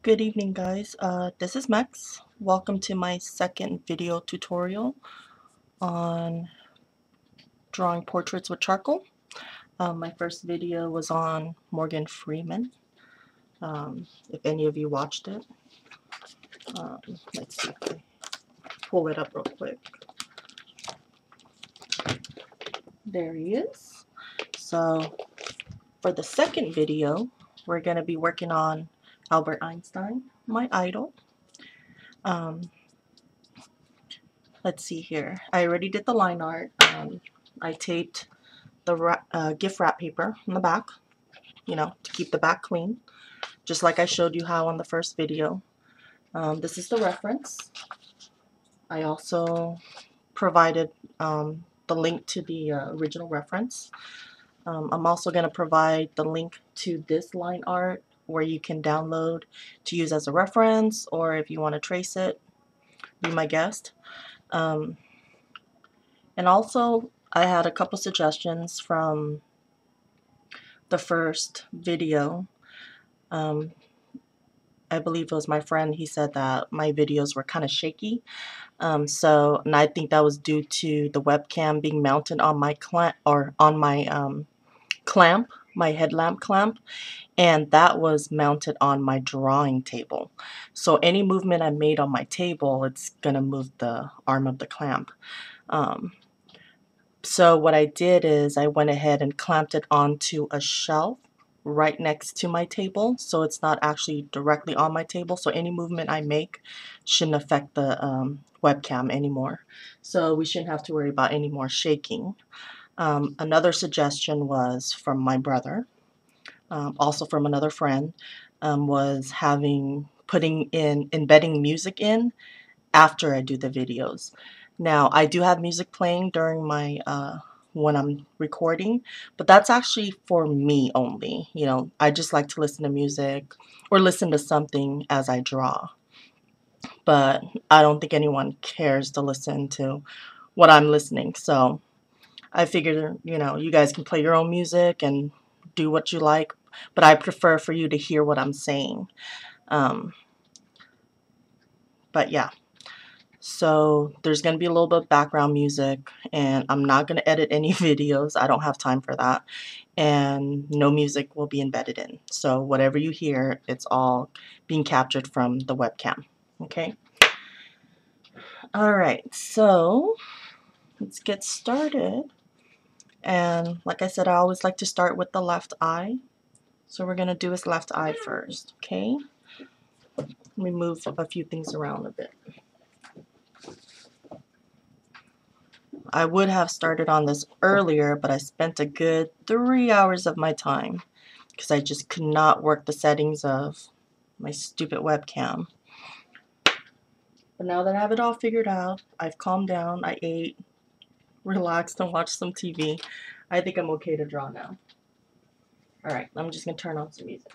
Good evening, guys. This is Max. Welcome to my second video tutorial on drawing portraits with charcoal. My first video was on Morgan Freeman. If any of you watched it, let's see if I pull it up real quick. There he is. So for the second video, we're going to be working on Albert Einstein, my idol. Let's see here. I already did the line art. I taped the gift wrap paper on the back, to keep the back clean, just like I showed you how on the first video. This is the reference. I also provided the link to the original reference. I'm also going to provide the link to this line art where you can download to use as a reference, or if you want to trace it, be my guest. And also, I had a couple suggestions from the first video. I believe it was my friend. He said that my videos were kind of shaky. And I think that was due to the webcam being mounted on my clamp, my headlamp clamp, and that was mounted on my drawing table. So any movement I made on my table, it's gonna move the arm of the clamp. So what I did is I went ahead and clamped it onto a shelf right next to my table, so it's not actually directly on my table, so any movement I make shouldn't affect the webcam anymore. So we shouldn't have to worry about any more shaking. Another suggestion was from my brother, also from another friend, was embedding music in after I do the videos. Now, I do have music playing during my when I'm recording, but that's actually for me only. I just like to listen to music or listen to something as I draw. But I don't think anyone cares to listen to what I'm listening. So I figured, you guys can play your own music and do what you like, but I prefer for you to hear what I'm saying. But yeah. So there's going to be a little bit of background music, and I'm not going to edit any videos. I don't have time for that. And no music will be embedded in. So whatever you hear, it's all being captured from the webcam. Okay? All right, so let's get started. And like I said, I always like to start with the left eye. So we're going to do his left eye first. Okay? Let me move a few things around a bit. I would have started on this earlier, but I spent a good 3 hours of my time because I just could not work the settings of my stupid webcam. But now that I have it all figured out, I've calmed down, I ate, relaxed, and watched some TV, I think I'm okay to draw now. Alright, I'm just going to turn on some music.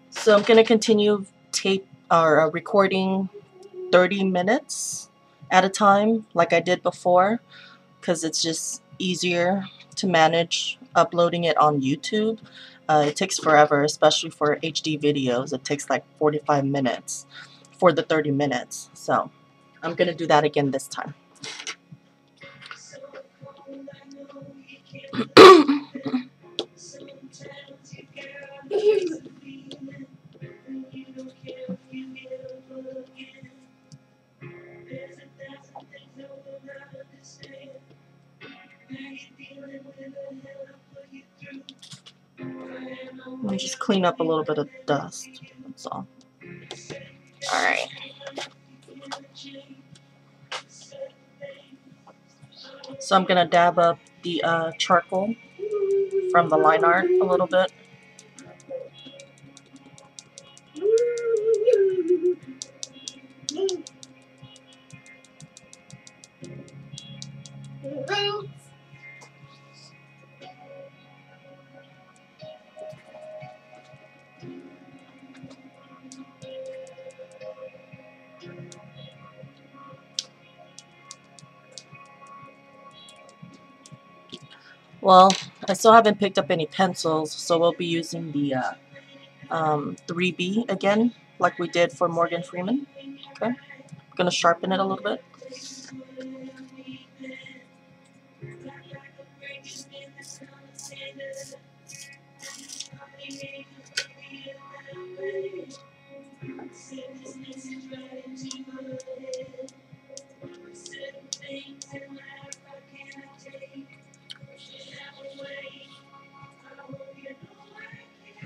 So I'm going to continue recording 30 minutes at a time like I did before, because it's just easier to manage uploading it on YouTube. It takes forever, especially for HD videos. It takes like 45 minutes for the 30 minutes. So I'm going to do that again this time. Let me just clean up a little bit of dust. That's all. Alright. So I'm going to dab up the charcoal from the line art a little bit. Well, I still haven't picked up any pencils, so we'll be using the 3B again, like we did for Morgan Freeman. Okay, I'm gonna sharpen it a little bit.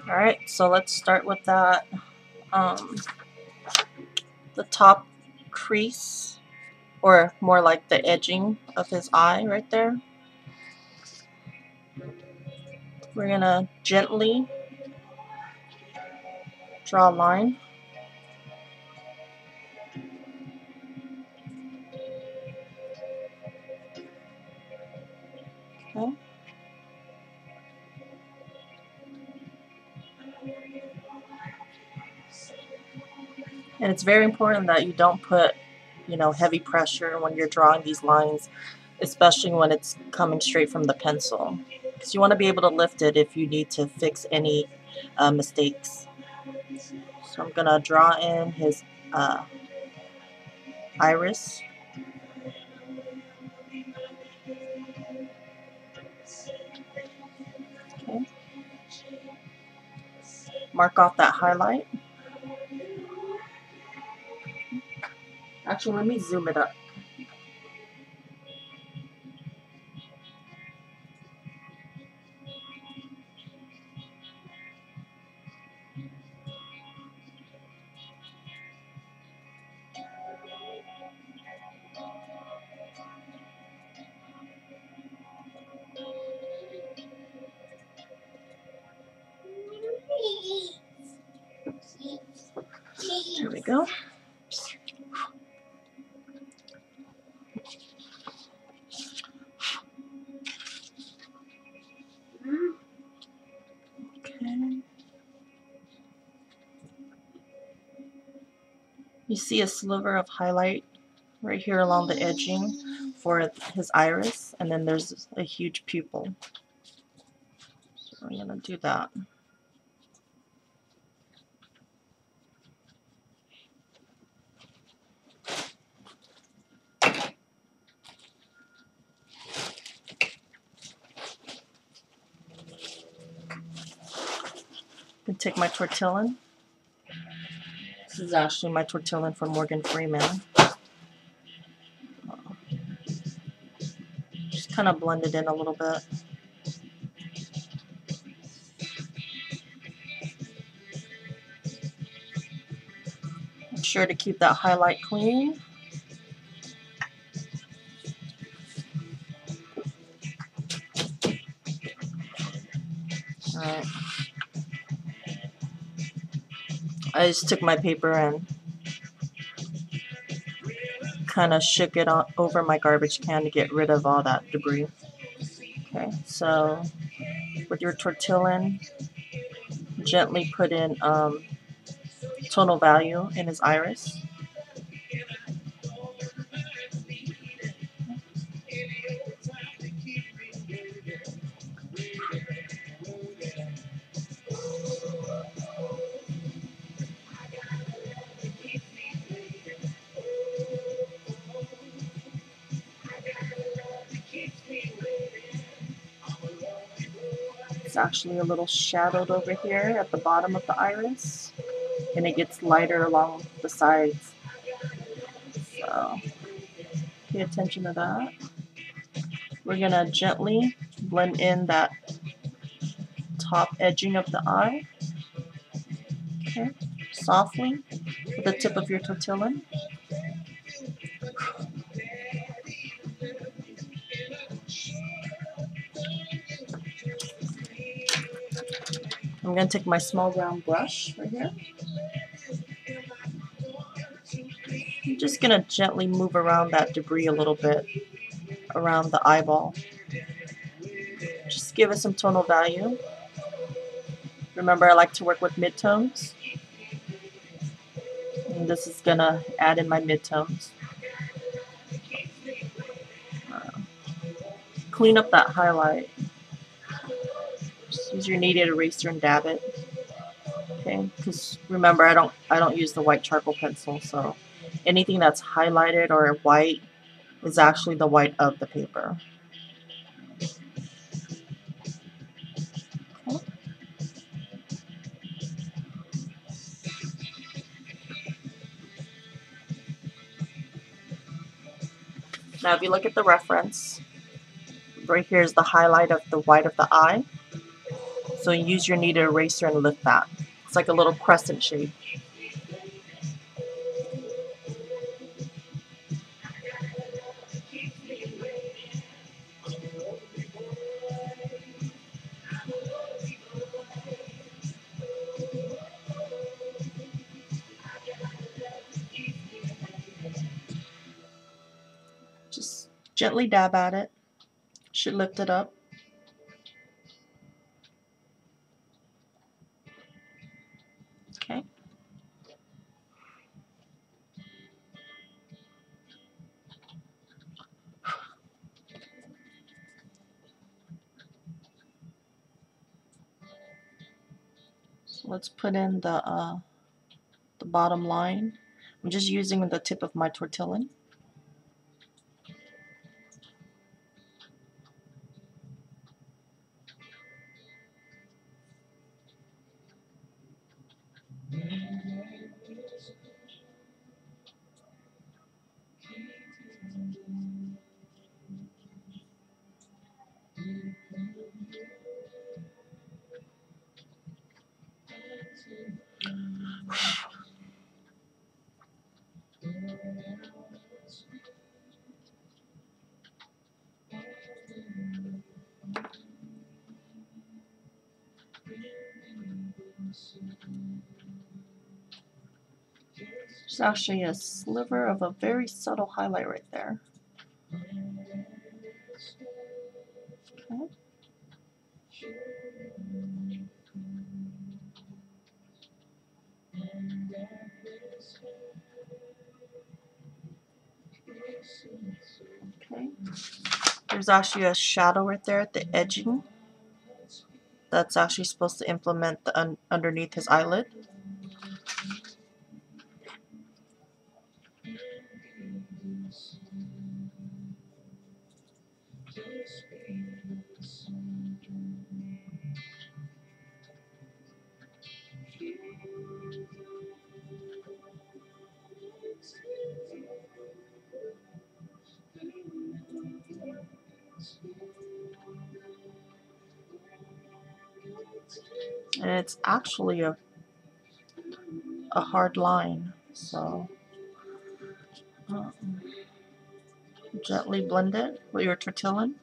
Alright, so let's start with that, the top crease, or more like the edging of his eye right there. We're gonna gently draw a line. Okay. And it's very important that you don't put, heavy pressure when you're drawing these lines, especially when it's coming straight from the pencil. Because you want to be able to lift it if you need to fix any mistakes. So I'm going to draw in his iris. Okay. Mark off that highlight. Actually, let me zoom it up. There we go. Okay. You see a sliver of highlight right here along the edging for his iris, and then there's a huge pupil. So I'm going to do that. I can take my tortillon. This is actually my tortillon from Morgan Freeman. Just kind of blend it in a little bit. Make sure to keep that highlight clean. Alright. I just took my paper and kind of shook it over my garbage can to get rid of all that debris. Okay, so with your tortillon, gently put in tonal value in his iris. It's actually a little shadowed over here at the bottom of the iris, and it gets lighter along the sides. So pay attention to that. We're going to gently blend in that top edging of the eye. Okay, softly with the tip of your tortillon. I'm going to take my small round brush right here. I'm just going to gently move around that debris a little bit around the eyeball. Just give it some tonal value. Remember, I like to work with midtones. And this is going to add in my midtones. Clean up that highlight. Use your kneaded eraser and dab it. Okay, because remember, I don't use the white charcoal pencil, so anything that's highlighted or white is actually the white of the paper. Okay. Now if you look at the reference, right here is the highlight of the white of the eye. So you use your kneaded eraser and lift that. It's like a little crescent shape. Just gently dab at it. Should lift it up. Okay. So let's put in the bottom line. I'm just using the tip of my tortillon. There's actually a sliver of a very subtle highlight right there. Okay. Okay. There's actually a shadow right there at the edging. That's actually supposed to implement the underneath his eyelid. And it's actually a hard line, so gently blend it with your tortillon.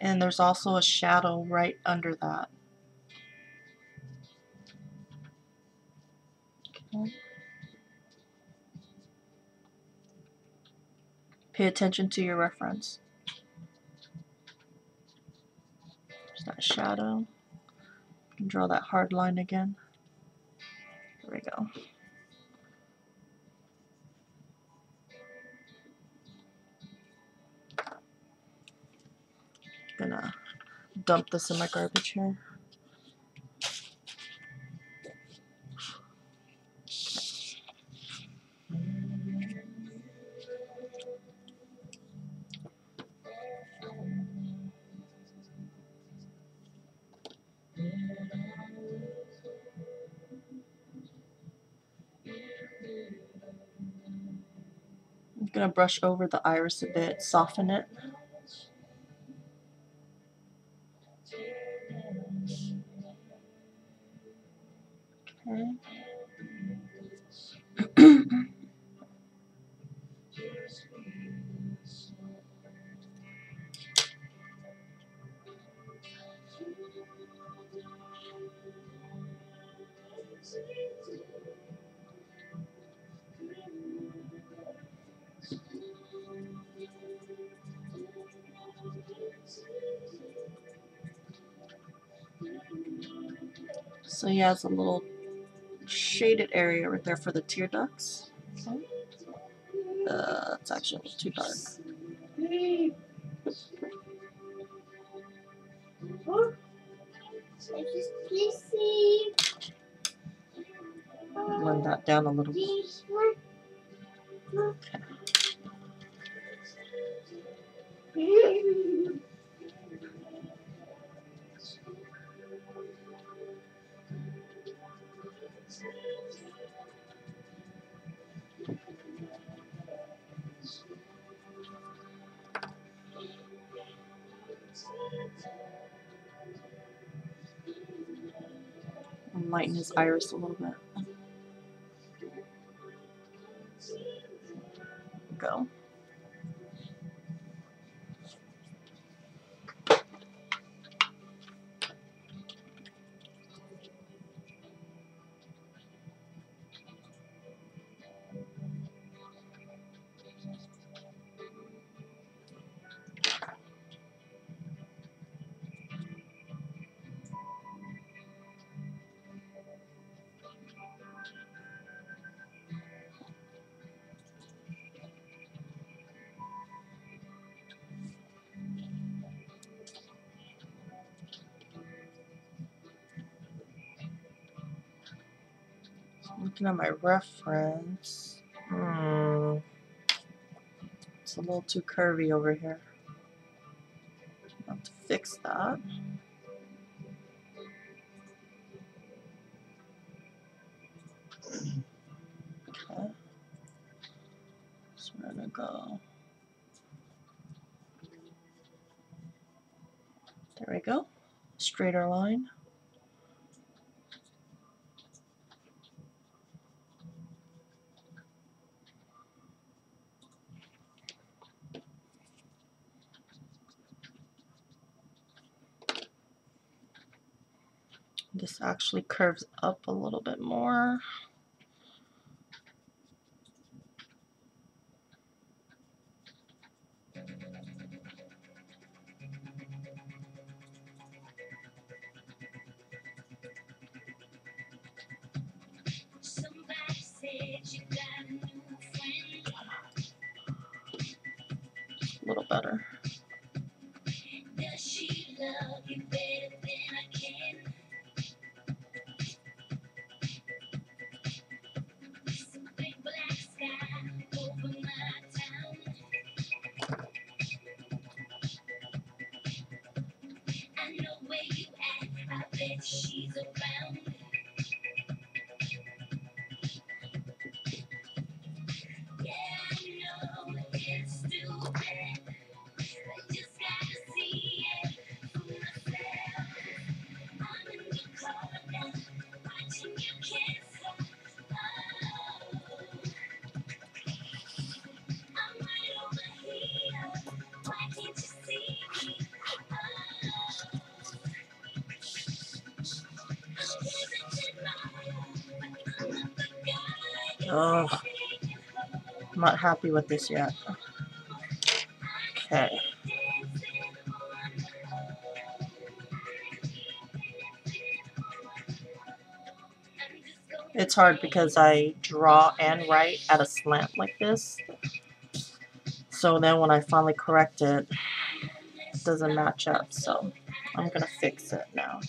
And there's also a shadow right under that. Okay. Pay attention to your reference. There's that shadow. You can draw that hard line again. There we go. Gonna dump this in my garbage here. I'm gonna brush over the iris a bit, soften it. Okay. So he has a little shaded area right there for the tear ducts. Okay. It's actually too dark. Blend that down a little bit. Okay. And lighten his iris a little bit. Go. Looking at my reference, it's a little too curvy over here. I'll have to fix that. Okay, so we're gonna go. There we go. Straighter line. This actually curves up a little bit more. A little better. Oh, I'm not happy with this yet. Okay. It's hard because I draw and write at a slant like this. So then when I finally correct it, it doesn't match up. So I'm going to fix it now.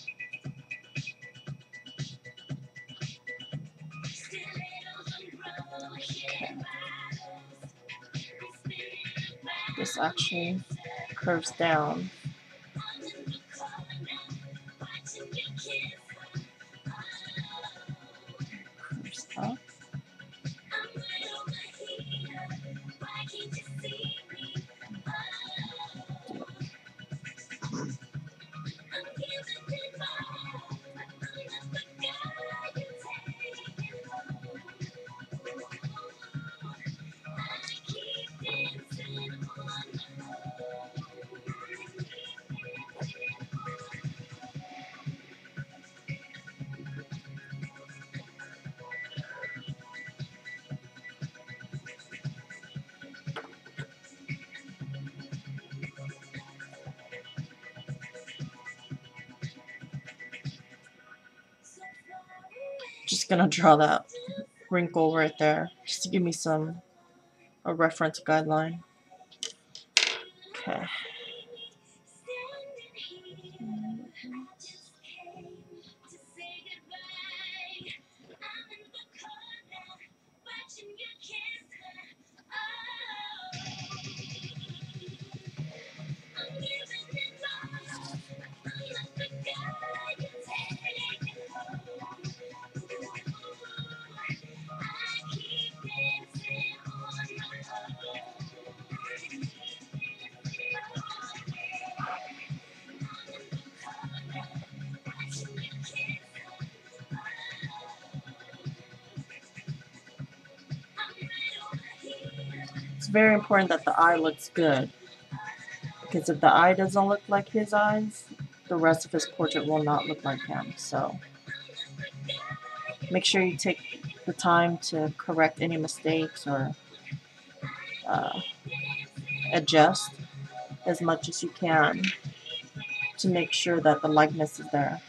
Okay. This actually curves down. Curves up. Just gonna draw that wrinkle right there, just to give me some a reference guideline. Okay. It's very important that the eye looks good, because if the eye doesn't look like his eyes, the rest of his portrait will not look like him. So make sure you take the time to correct any mistakes or adjust as much as you can to make sure that the likeness is there.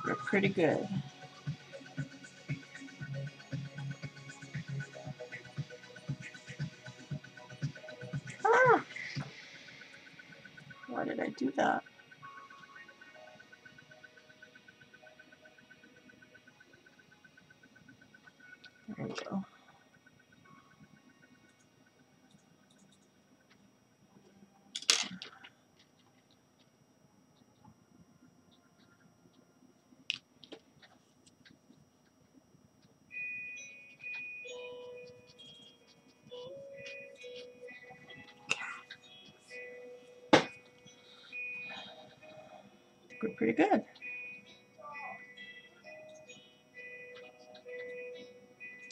You're pretty good. Ah! Why did I do that? There you go. We're pretty good.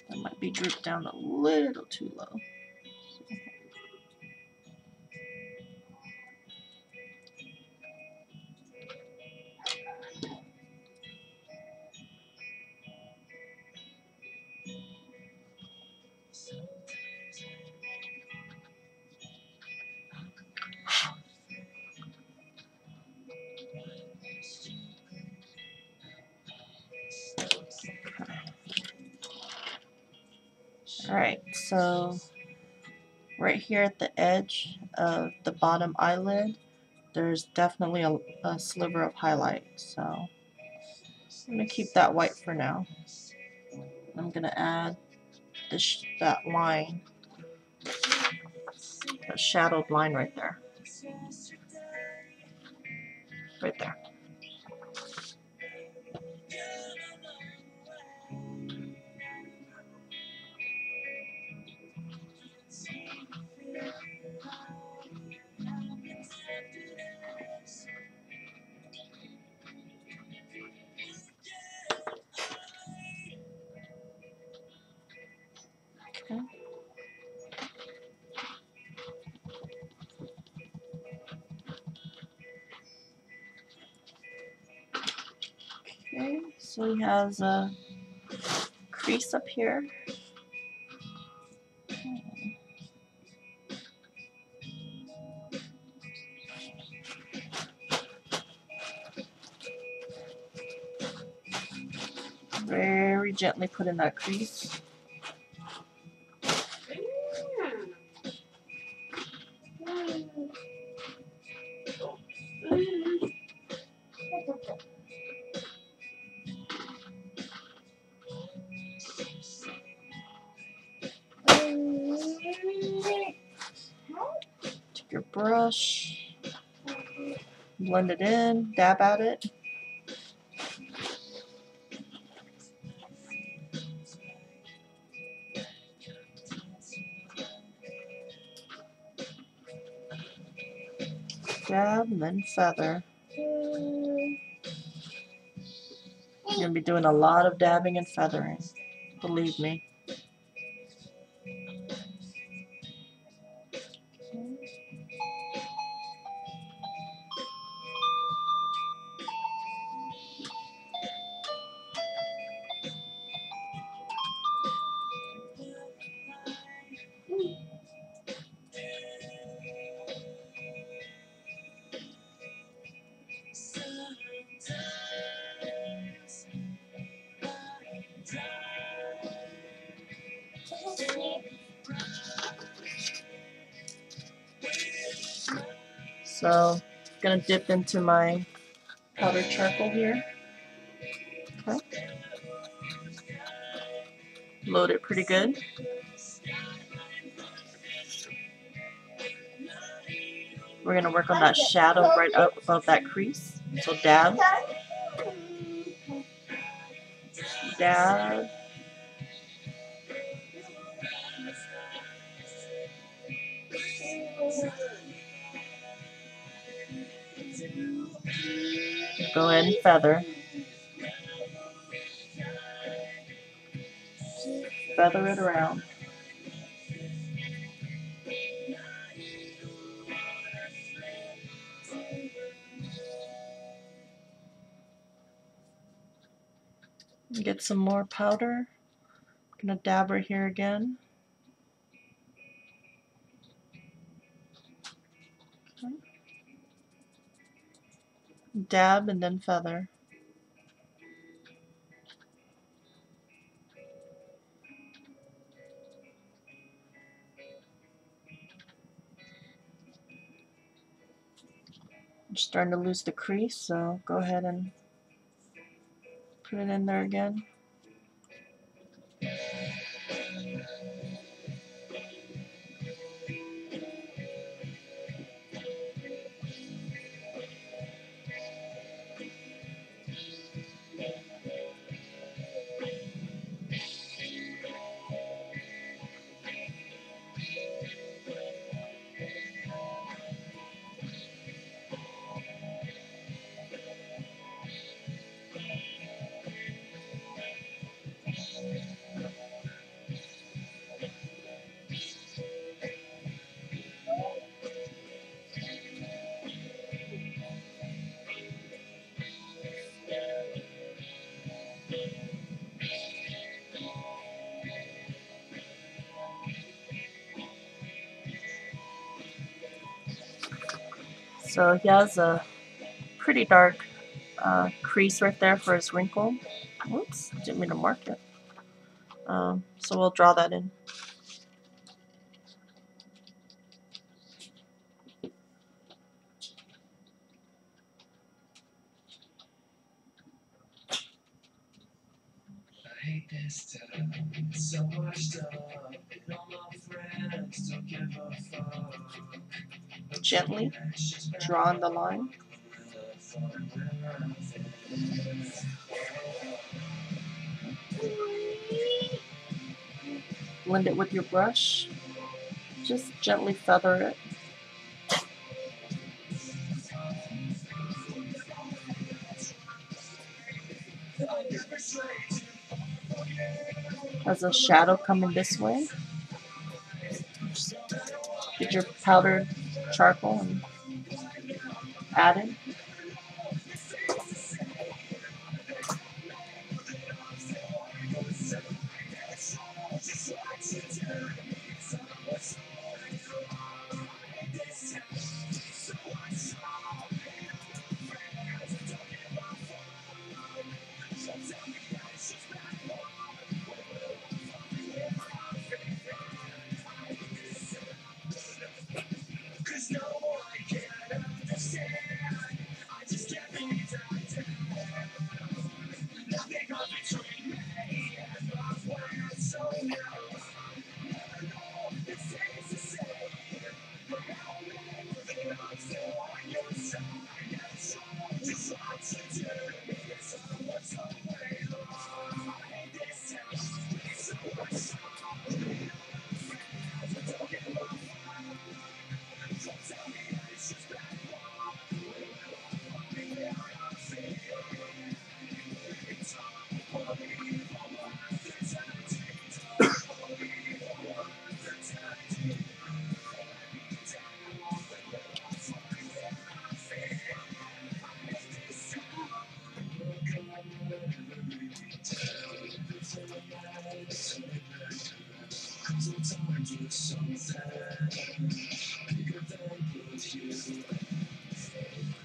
That might be drooped down a little too low. Alright, so right here at the edge of the bottom eyelid, there's definitely a sliver of highlight. So I'm going to keep that white for now. I'm going to add that line, that shadowed line right there. Right there. Okay. Okay, so he has a crease up here. Very gently put in that crease. Take your brush, blend it in, dab at it. Dab and then feather. You're going to be doing a lot of dabbing and feathering, believe me. So I'm gonna dip into my powdered charcoal here. Okay. Load it pretty good. We're gonna work on that shadow right up above that crease. So dab, dab, go ahead and feather. Feather it around. Get some more powder. I'm gonna dab right here again. Okay. Dab and then feather. I'm starting to lose the crease, so go ahead and put it in there again. So he has a pretty dark crease right there for his wrinkle. Oops, didn't mean to mark it. So we'll draw that in. I hate this town, so much stuff, and all my friends don't give a fuck. Gently draw on the line. Blend it with your brush. Just gently feather it. As a shadow coming this way. Just get your powdered charcoal and add it.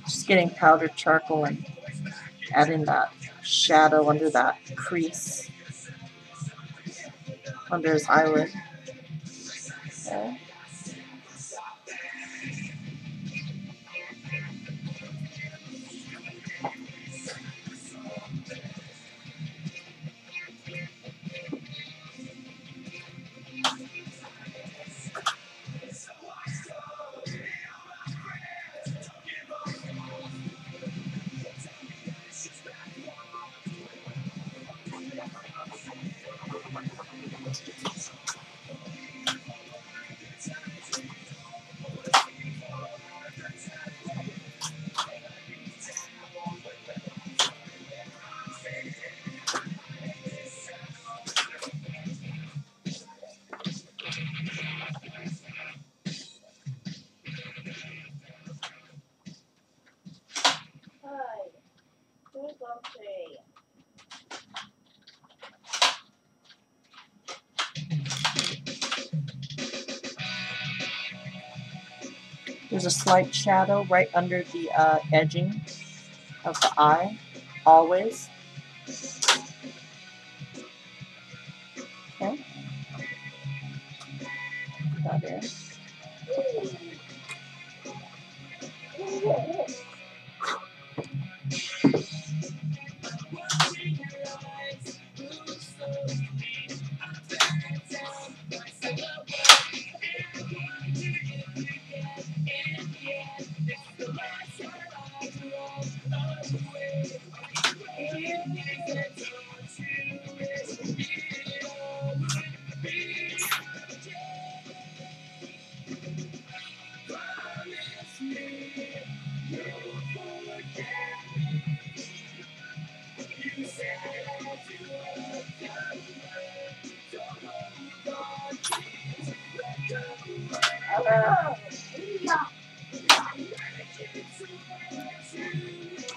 Just getting powdered charcoal and adding that shadow under that crease under his eyelid. Okay. There's a slight shadow right under the edging of the eye, always. Okay, that is.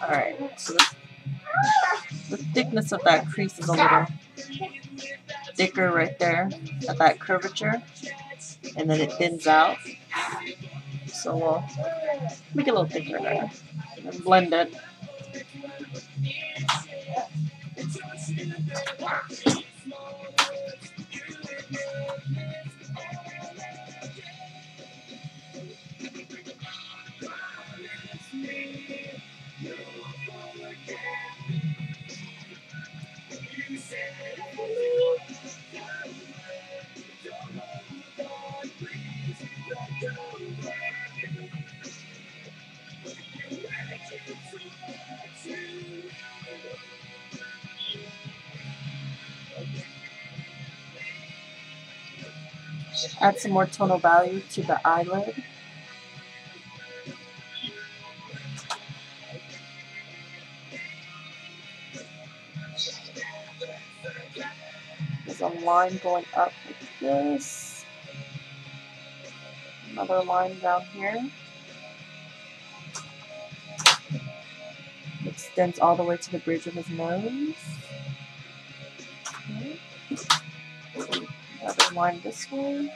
Alright, so the thickness of that crease is a little thicker right there at that curvature, and then it thins out. So we'll make it a little thicker there and blend it. Add some more tonal value to the eyelid. There's a line going up like this. Another line down here. Extends all the way to the bridge of his nose. Okay. Another line this way.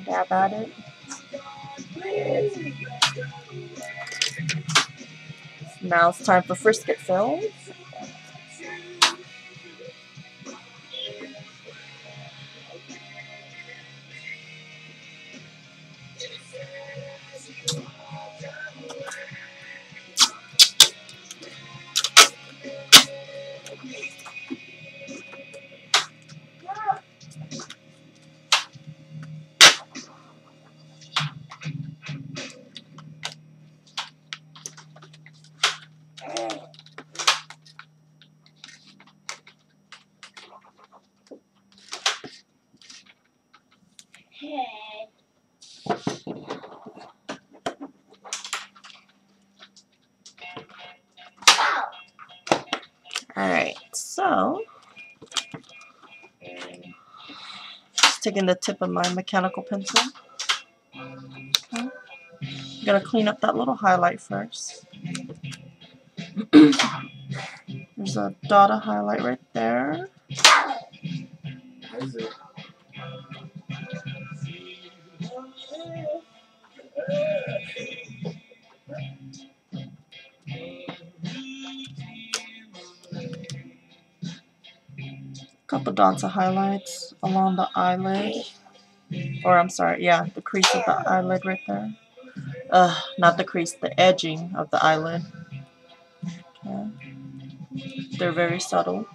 Dab at it. Now it's time for frisket fill. Alright, so just taking the tip of my mechanical pencil. Okay. I'm gonna clean up that little highlight first. There's a dot of highlight right there. Couple dots of highlights along the eyelid. Or I'm sorry, yeah, the crease of the eyelid right there. Not the crease, the edging of the eyelid. Okay. They're very subtle.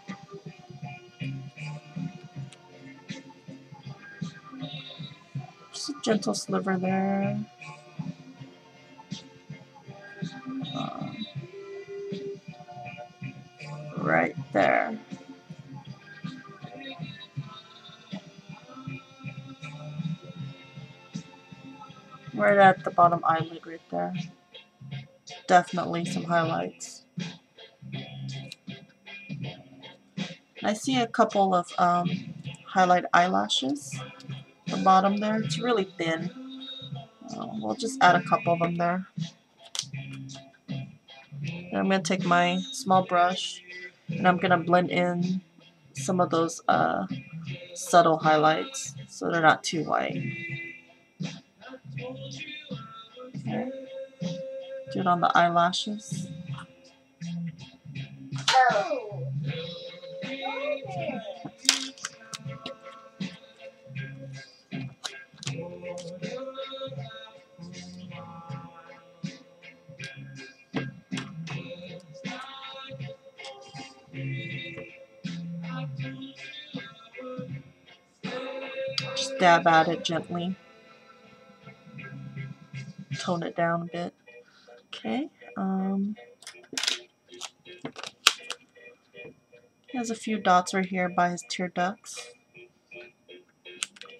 Just a gentle sliver there. Right there. Right at the bottom eyelid right there. Definitely some highlights. I see a couple of highlight eyelashes at the bottom there. It's really thin. We'll just add a couple of them there. And I'm going to take my small brush and I'm going to blend in some of those subtle highlights so they're not too white. Okay. Do it on the eyelashes. Just dab at it gently. Tone it down a bit. Okay. He has a few dots right here by his tear ducts.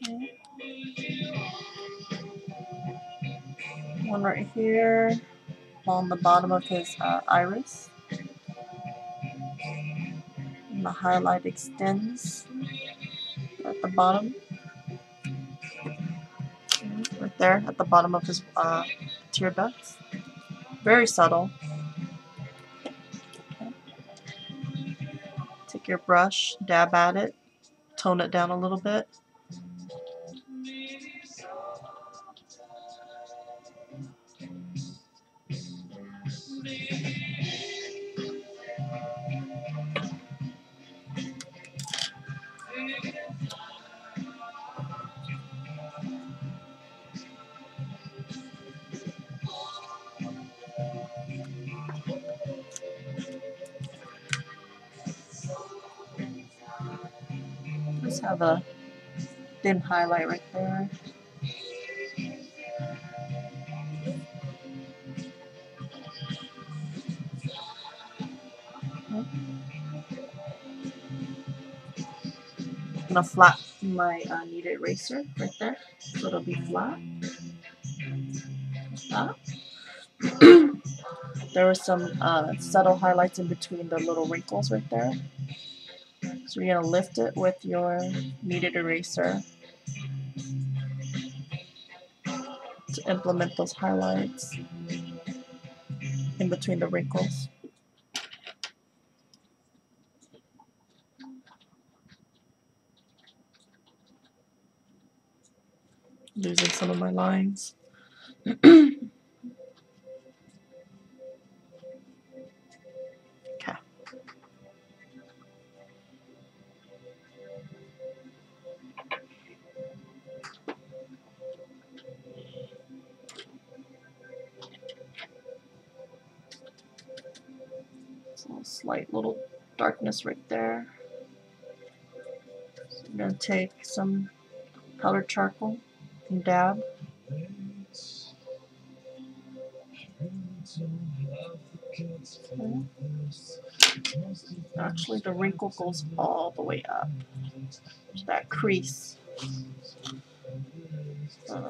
Okay. One right here along the bottom of his iris. And the highlight extends at the bottom. Right there at the bottom of his tear ducts. Very subtle. Okay. Take your brush, dab at it, tone it down a little bit. Just have a thin highlight right there. Okay. I'm gonna flatten my kneaded eraser right there, so it'll be flat. Like that. There were some subtle highlights in between the little wrinkles right there. So you're gonna lift it with your kneaded eraser to implement those highlights in between the wrinkles. Losing some of my lines. Okay. So slight little darkness right there. So I'm gonna take some colored charcoal and dab. Okay. Actually, the wrinkle goes all the way up to that crease. Okay.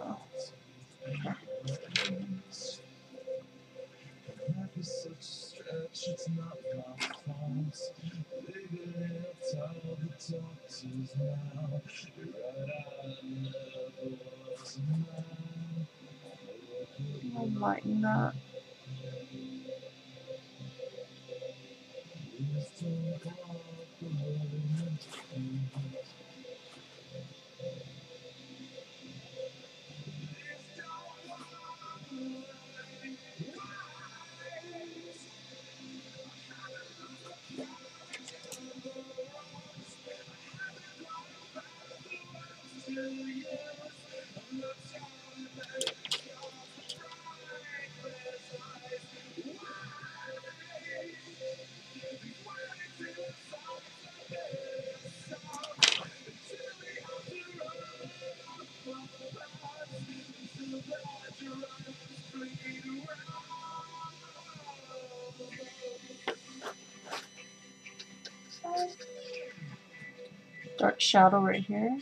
I'll lighten that. Dark shadow right here.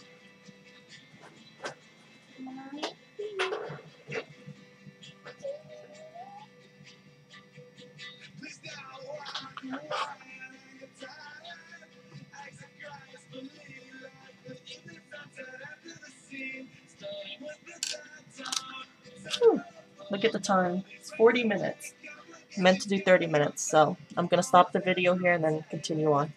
Whew. Look at the time. It's 40 minutes. meant to do 30 minutes, so I'm gonna stop the video here and then continue on.